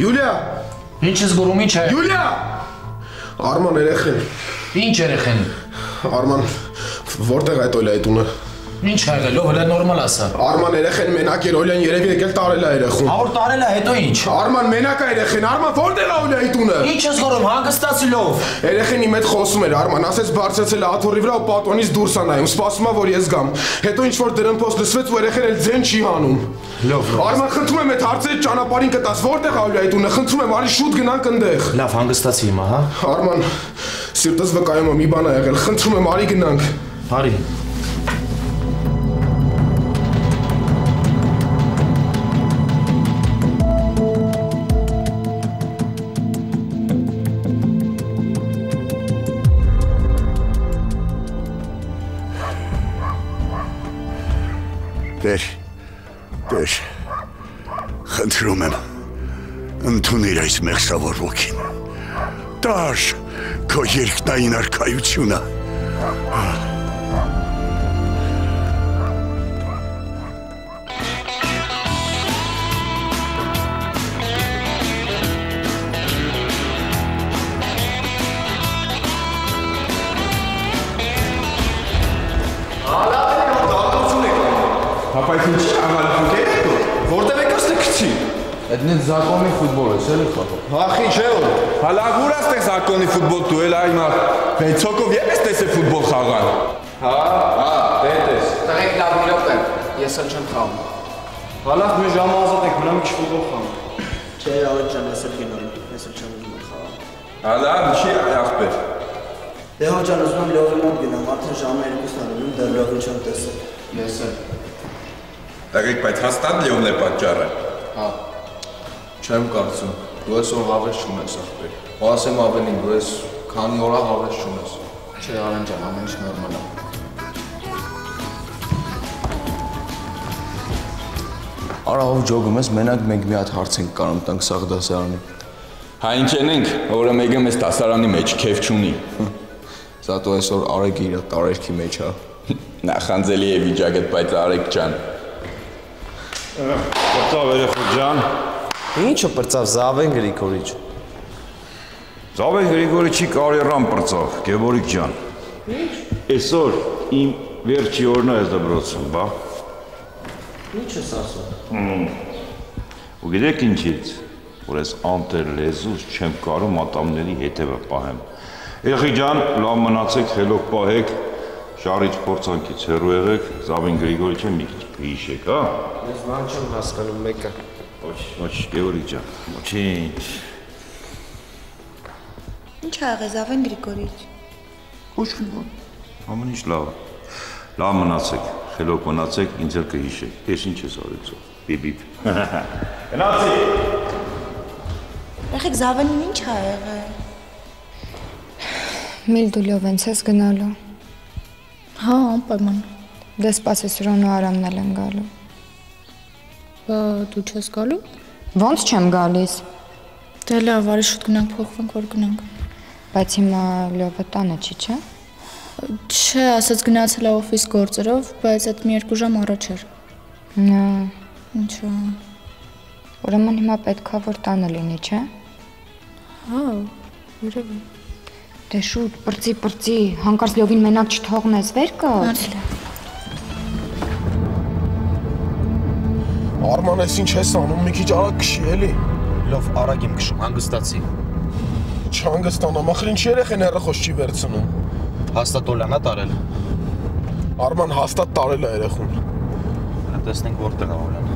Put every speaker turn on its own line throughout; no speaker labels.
Յուլիա։
Ինչ ես գորում, ինչ է։
Յուլիա։ Արման երեխեն։
Ինչ երեխեն։
Արման, որտեղ այդ Օլիայի տունը։
Ինչ ա եղել, ով էլ նորմալ ասա։
Արման երեխեն մենակ էր, Օլիան երևի եկել տարել է երեխուն։
Որ տարել է, հետո ինչ։
Արման մենակ է երեխեն, Արման որտեղ է Օլիայի տունը։
Ինչ ես գորում, հանգստացիլով։
Երեխեն իմ հետ խոսում էր, Արման, ասեց բարձրացել է աթոռի վրա ու պատոնից դուրս է նայում, սպասում է որ ես գամ։ Հետո ինչ որ դրամփոս լսվեց ու երեխեն էլ ձեն չի հանում։
Լավ։
Արման, խնդրում եմ այդ հարցերը ճանապարհին կտաս, որտեղ է Օլիայի տունը, խնդրում եմ, արի շուտ գնանք այնտեղ։
Լավ, հանգստացի հիմա, հա։
Արման, սիրտս վկայում է մի բան ա եղել, խնդրում եմ, արի գնանք։
Արի։
Դեր, խնդրում եմ, ընդունիր այս մեղսավոր ոգին, տար քո երկնային արքայությունը։
Հապա այդ ինչի աղալիքուք է հետո, որտև եք աստ է կցի։
Это не законный футбол, սելի խաղ։
Ախի չէ որ։
Հալա գուր աստ եք законный ֆուտբոլ դու էլ այմա վեցոկով եպես տես է ֆուտբոլ խաղան։ Հա, տես։
Տղեկ լավ մի րոպե, ես էլ չեմ խաղում։
Հալա մի ժամը ազատ եք, մնամ մի քիչ ֆուտբol խաղամ։
Չէ, ավետ ջան, ես էլ գնամ, ես էլ չեմ գնում խաղամ։
Հալա, ինչի ախպեր։
Դե հա ջան, ուզում եմ լովի մոտ գնամ, արդեն ժամը 2-ն արվում, դեռ լովին չեմ տեսել։ Ես էլ։
Տղեկ, բայց հաստատ Լեոնն է պատճառը։
Հա, չեմ կարծում, դու ես որ հավես չունես ախպեր, ու ասեմ ավելին, դու ես քանի օրա հավես չունես։
Չէ, Արեն ջան, ամեն ինչ նորմալ է։
Արա ով ջոգում ես, մենակ մենք մի հատ հարց ենք կարում տանք սաղ դասարանի։
Հա ինչ ենենք, որը մեկը մեզ դասարանի մեջ քեֆ չունի։
Զատո այսօր Արեգը իր տարերքի մեջ հա։
Նախանձելի է վիճակդ, բայց Արեգ ջան։
Պրծավ երեխեք ջան։
Ինչը պրծավ Զավեն Գրիգորիչ։
Զավեն Գրիգորիչի կարիերան պրծավ, Գևորիկ ջան։
Ինչ։
Այսօր իմ վերջի օրն է այս դպրոցում, բա։
Ինչ ես ասում։
Ու գիտեք ինչից, որ ես անտեր լեզուս չեմ կարում ատամների հետևը պահեմ։ Երեխեք ջան, լավ մնացեք, խելոք պահեք, շարիչ փորձանքից հեռու եղեք, Զավեն Գրիգորիչը մի քիչ հիշեք, հա։
Ես բան չեմ հասկանում մեկը։
Ոչ, Գևորիկ ջան, ոչինչ։
Ինչ ա եղել Զավեն Գրիգորիչ։
Ոչ մի բան։ Ամեն ինչ լավ է։ Լավ մնացեք, խելոք մնացեք, ինձ էլ կհիշեք։ Ես ինչ ես արեցող։ Բիբիբ։ Գնացի։
Եղեք Զավենին ինչ ա եղել։
Միլդուլով ենք ես գնալու։
Հա, անպայման։
Դե սպասես Սուրոնն ու Արամն էլ են գալու։
Բա դու չես գալու։
Ոնց չեմ գալիս։
Դե լավ, արի շուտ գնանք, փոխվենք, որ գնանք։
Բայց հիմա Լովը տանը չի, չէ։
Չէ, ասաց գնացել է օֆիս գործերով, բայց այդ մի 2 ժամ առաջ էր։
Նա։
Ինչա։
Ուրեմն հիմա պետքա որ տանը լինի, չէ։
Հա, երևի։
Դե շուտ, պրծի, հանկարծ Լովին մենակ չթողնես, վեր կա։
Արման, ես ինչ ես անում, մի քիչ արագ քշի էլի։
Լավ, արագ եմ քշում, հանգստացի։
Չհանգստանամ, ախր ինչ երեխեն հեռախոս չի վերցնում։
Հաստատ Օլյանա տարել։
Արման հաստատ տարել է երեխուն։
Տեսնենք որտեղ է Օլյանը։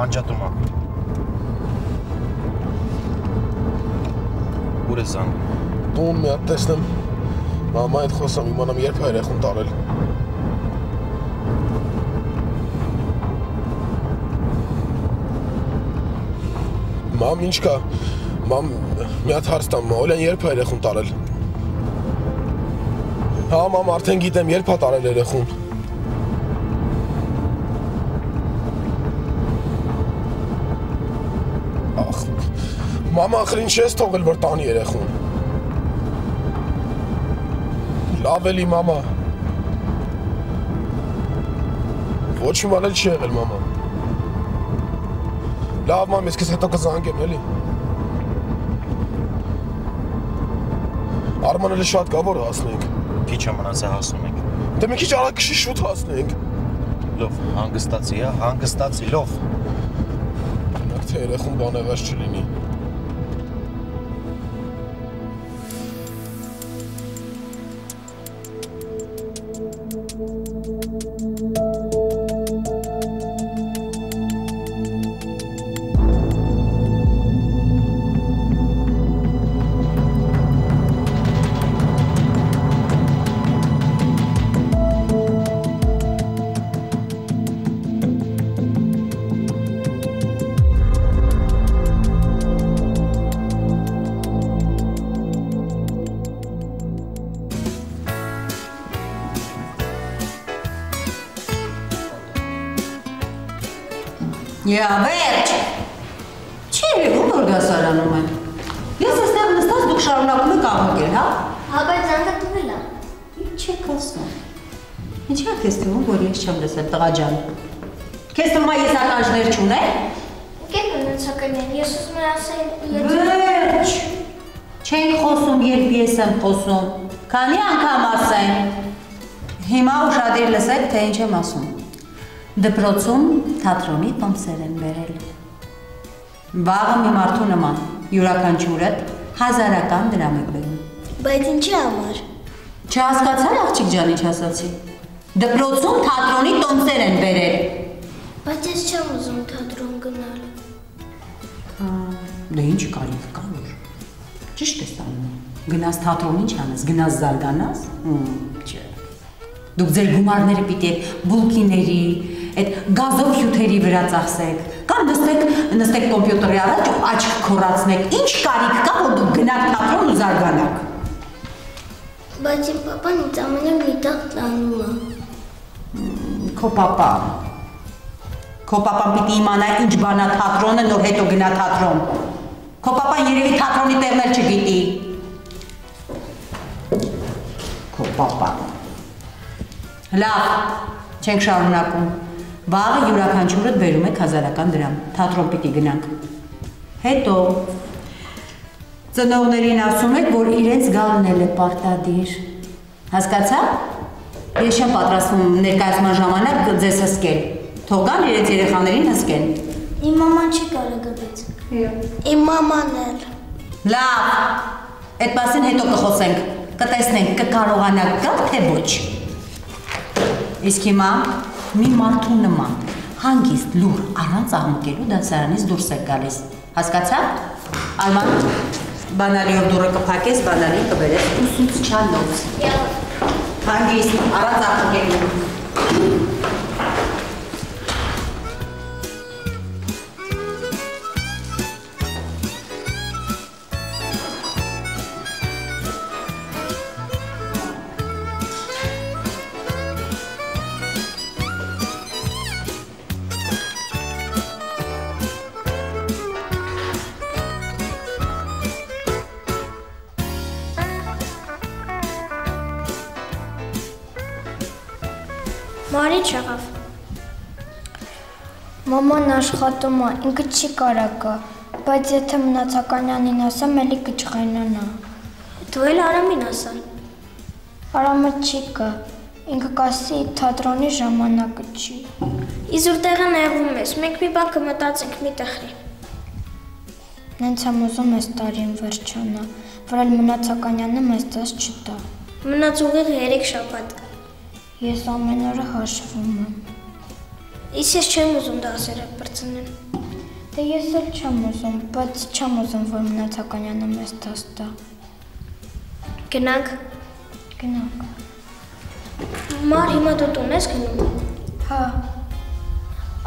Անջատում է։ Ուր ես զանգում։
Տուն մի հատ տեսնեմ, մամա հետ խոսամ, իմանամ երբ է երեխուն տարել։ Մամ, ինչ կա, մամ, մի հատ հարց տամ, Օլյան երբ է երեխուն տարել։ Հա, մամ, արդեն գիտեմ, երբ է տարել երեխուն։ Մամա, ախր ինչ ես թողել, որ տանի երեխուն։ Լավ էլի մամա։ Ոչ մի բան էլ չի եղել մամա։ Լավ մամ, ես քեզ հետո կզանգեմ էլի։ Արմանը էլ շատ կա, որ հասնենք։
Քիչ է մնացել հասնում ենք։
Դե մի քիչ արագ շուտ հասնենք։
Լավ, հանգստացի, հա, հանգստացի, լավ։
Գնանք թե երեխուն բան եղած չլինի։
Վերջ, չի երևում, որ գասարանում եմ։ Ես էստեղ նստած դուք շարունակում եք աղմկել, հա?
Հա, բայց զանգը տվել է։
Ինչ եք ասում։ Ինչի՞ եք ես թվում, որ ես չեմ լսել, տղա ջան։ Քեզ թվում է ես ականջներ չունեմ։
Եկեք մնացականներ, ես ուզում եմ ասել,
Վերջ, չենք խոսում, երբ ես եմ խոսում։ Քանի անգամ ասեմ։ Հիմա ուշադիր լսեք, թե ինչ եմ ասում։ Դպրոցում թատրոնի տոմսեր են բերել։ Վաղը մի մարդու նման, յուրաքանչյուրդ 1000 դրամ եք բերում։
Բայց ինչի համար։
Չհասկացար աղջիկ ջան ինչ ասացի։ Դպրոցում թատրոնի տոմսեր են բերել։
Բայց ես չեմ ուզում թատրոն գնալ։
Դե ինչ կարիք կա որ։ Ճիշտ ես անում։ Գնաս թատրոն ինչ անես, գնաս զարգանաս։ Չէ։ Դուք ձեր գումարները պիտի բուլկիների, այդ գազով հյութերի վրա ծախսեք, կամ նստեք կոմպյուտերի առաջ ու աչք քորացնեք, ինչ կարիք կա, որ դուք գնաք թատրոն ու զարգանաք։
Բայց իմ պապան ինձ ամենը մի տեղ տանում է։
Քո պապան պիտի իմանա ինչ բան է թատրոնը, նոր հետո գնա թատրոն։ Քո պապան երևի թատրոնի տեղն էլ չգիտի։ Քո պապան։ Լավ, չենք շարունակում։ Վաղը յուրաքանչյուրդ բերում եք 1000 դրամ, թատրոն պիտի գնանք։ Հետո ծնողներին ասում եք, որ իրենց գալն էլ է պարտադիր։ Հասկացա՞ք։ Ես չեմ պատրաստվում ներկայացման ժամանակ ձեզ հսկել։ Թող գան իրենց երեխաներին հսկեն։
Իմ մաման չի կարող գտած։ Իմ մաման էլ։
Լավ, այդ մասին հետո կխոսենք, կտեսնենք, կկարողանաք գալ, թե ոչ։ Իսկ հիմա մի մարդու նման, հանգիստ, լուր, առանց աղմկելու դասարանից դուրս եք գալիս։ Հասկացաք։ Արման, բանալիով դուռը կփակես, բանալի կբերես ուսուցչանոց։ Հանգիստ, առանց աղմկելու։
Մարի չեղավ։ Մաման աշխատում է, ինքը չի կարա գա, բայց եթե մնացականյանին ասեմ, էլի կճղայնանա։ Դու էլ Արամին ասա։ Արամը չի գա, ինքը կասի թատրոնի ժամանակը չի։ Իզուր տեղը նեղվում ես, մենք մի բան կմտածենք մի տխրի։ Նենց եմ ուզում ես տարին վերջանա, որ էլ մնացականյանը մեզ դաս չտա։ Մնաց ուղիղ 3 շաբաթ։ Ես ամեն օրը հաշվում եմ։ Ես չեմ ուզում դասերը բրցնել։ Դե ես էլ չեմ ուզում, բայց չեմ ուզում, որ մնացականյանը մեզ դաս տա։ Գնանք։ Գնանք։ Մար հիմա դու տուն ես գնում։ Հա։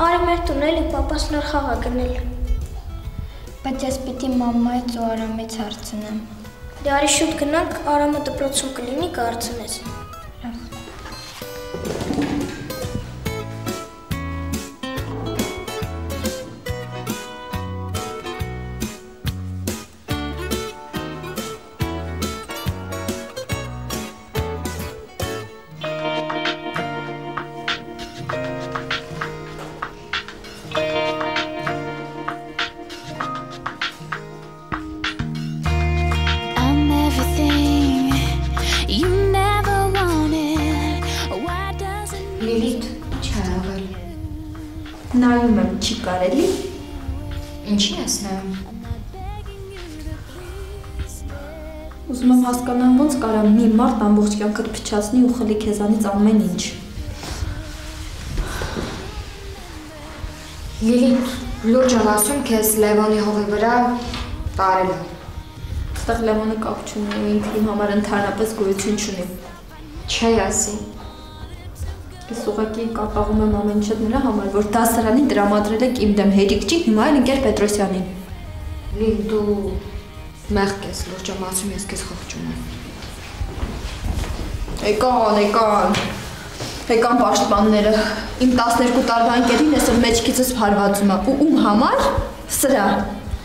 Արի մեր տուն էլի պապաս նոր խաղ է գնել։ Բայց ես պիտի մամայից ու Արամից հարցնեմ։ Դե արի շուտ գնանք, Արամը դպրոցում կլինի, կհարցնես։
Լիլիթ, չի աղել։
Նայում եմ, չի կարելի։
Ինչի ես նայում։
Ուզում եմ հասկանամ ոնց կարա մի մարդ ամբողջ կյանքդ փչացնի ու խլի քեզանից ամեն ինչ։
Լիլիթ, լուրջ եմ ասում քեզ Լևոնի հողի վրա տարել է։
Այստեղ Լևոնը կապ չունի ու ինքը իմ համար ընդհանրապես գոյություն չունի։
Չի ասի։
Ես ուղղակի կապաղում եմ ամեն ինչը նրա համար, որ դասարանին տրամադրել եք իմ դեմ Հերիկչի, հիմա էլ ընկեր Պետրոսյանին։
Լիլ, դու մեղք ես, լուրջ եմ ասում, ես քեզ խղճում եմ։ Եկան պաշտպանները։ Իմ 12 տարվա ընկերին ես մեջքիցս փարվածում եմ ու ում համար? Սրա։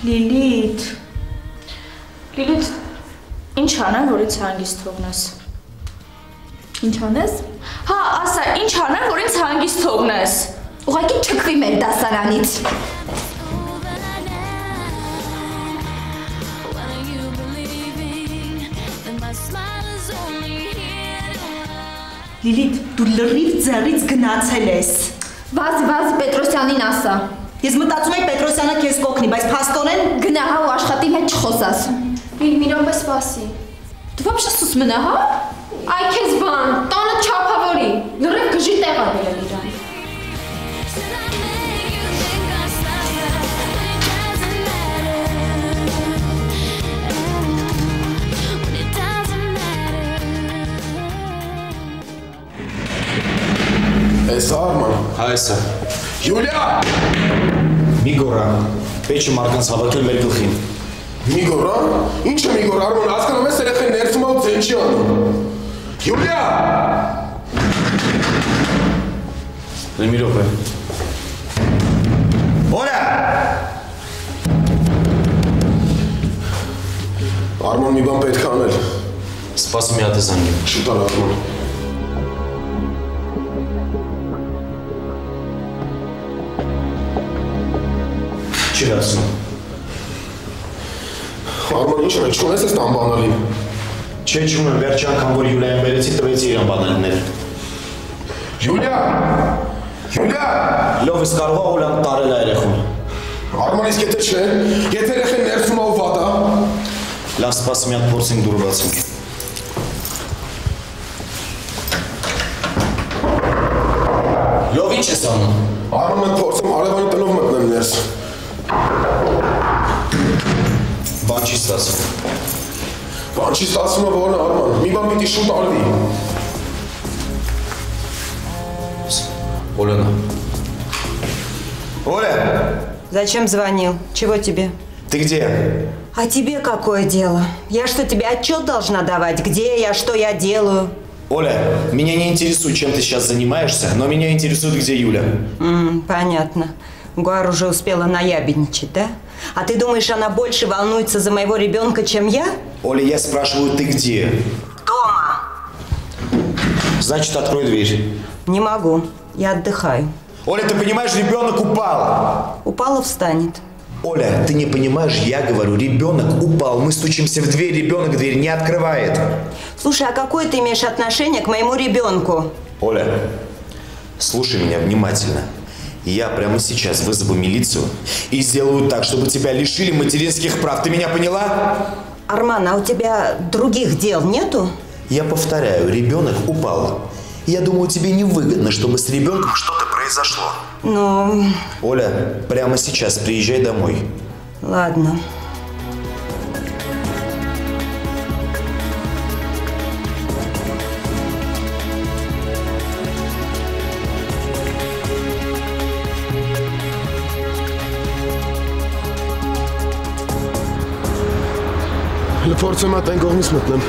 Լիլիթ, ինչ անեմ, որ ինձ հանգիստ թողնես։
Ինչ անես?
Հա, ասա, ինչ անեմ, որ ինձ հանգիստ թողնես։
Ուղղակի չքվի մեր դասարանից։
Լիլիթ, դու լրիվ ձեռից գնացել ես։
Վազի Պետրոսյանին ասա։
Ես մտածում եմ Պետրոսյանը քեզ կօգնի, բայց փաստորեն
գնա հա ու աշխատի հետ չխոսաս։
Մի րոպե սպասի։
Դու вообще սուսմն ես, հա?
Այ քեզ բան, տանը չափավորի։ Լրիվ գժի տեղ ա բերել իրան։
Էս Արման։
Հա էսա։
Յուլիա։
Մի գորա։ Պեչը մարկանց հավաքել մեր գլխին։
Մի գորա։ Ինչը մի գորա, Արման, հասկանում ես երեխեն ներսում ա ու ձեն չի անում։ Յուլիա։
Մի րոպե։ Օրա։
Արման, մի բան պետք է անել։
Սպասում մի հատ է զանգեմ։
Շուտ արա, Արման։
Չի ասում։
Արման, ինչ ունեք, չունես ես տան բանալին։
Չէ, չունեմ, վերջի անգամ, որ Յուլիային բերեցի, տվեցի իրան բանալիները։
Յուլիա։
Լով ես կարող Օլան տարել է երեխուն։
Արման, իսկ եթե չէ, եթե երեխեն ներսում ա ու վատ ա։
Լավ, սպասի մի հատ փորձենք դուր բացենք։ Լով ինչ ես անում։
Արման, մենք փորձեմ Արևանի տնով մտնեմ ներս։
Բան չի ստացվում։
Բան չի ստացվում է որն Արման, մի բան պիտի շուտ արվի։
Олена.
Оля! Зачем звонил? Чего тебе?
Ты где?
А тебе какое дело? Я что, тебе отчет должна давать? Где я, что я делаю?
Оля, меня не интересует, чем ты сейчас занимаешься, но меня интересует, где Юля.
Понятно. Гуар уже успела наябедничать, да? А ты думаешь, она больше волнуется за моего ребенка, чем я?
Оля, я спрашиваю, ты где?
Дома.
Значит, открой дверь.
Не могу. Я отдыхаю.
Оля, ты понимаешь, ребенок упал.
Упала, встанет.
Оля, ты не понимаешь, я говорю, ребенок упал. Мы стучимся в дверь, ребенок дверь не открывает.
Слушай, а какое ты имеешь отношение к моему ребенку?
Оля, слушай меня внимательно. Я прямо сейчас вызову милицию и сделаю так, чтобы тебя лишили материнских прав. Ты меня поняла?
Арман, а у тебя других дел нету?
Я повторяю, ребенок упал. Я думаю, тебе невыгодно, чтобы с ребенком что-то произошло.
Ну...
Оля, прямо сейчас приезжай домой.
Ладно.
Փորձեմ ատեն կողմից մտնեմ։